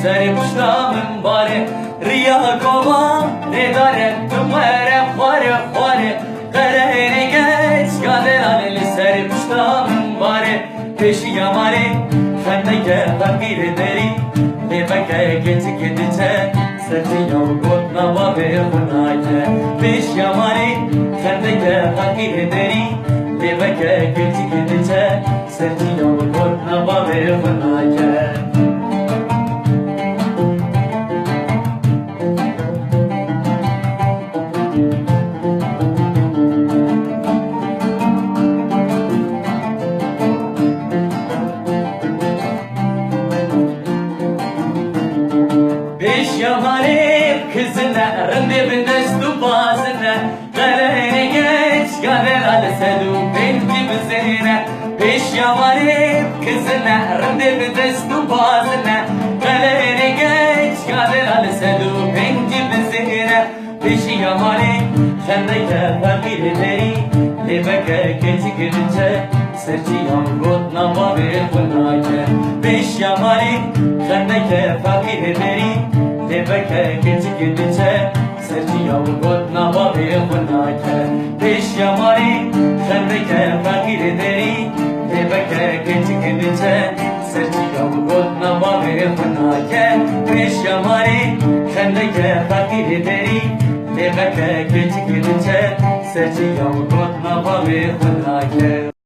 سری پشتم باره ریا کوا نداره تو مره خواره قره نگه چگاده سری پشتم باره پیشی یاماره خنده فقیر داری لیبکه گیتی کدیچه سرچی یو گوت نوا به خونایه پیش یاماره خنده فقیر داری لیبکه گیتی کدیچه سرچی یو گوت نوا به خونایه Yamarım kızına rende bindestu bazına Galene geç galer alsedu benti bizine Peş yamarım kızına rende bindestu bazına Galene geç galer alsedu benti bizine Peş yamarım şendeke fakir ederi Lebeke keçi girince serçi yangot nama bir bunayke Peş yamarım şendeke fakir ederi Lebeke keçi girince serçi yangot nama bir bunayke Peş yamarım şendeke fakir ederi Lebeke keçi girince serçi yangot nama bir bunayke Peş yamarım şendeke fakir ederi Lebeke keçi girince serçi yangot nama bir bunayke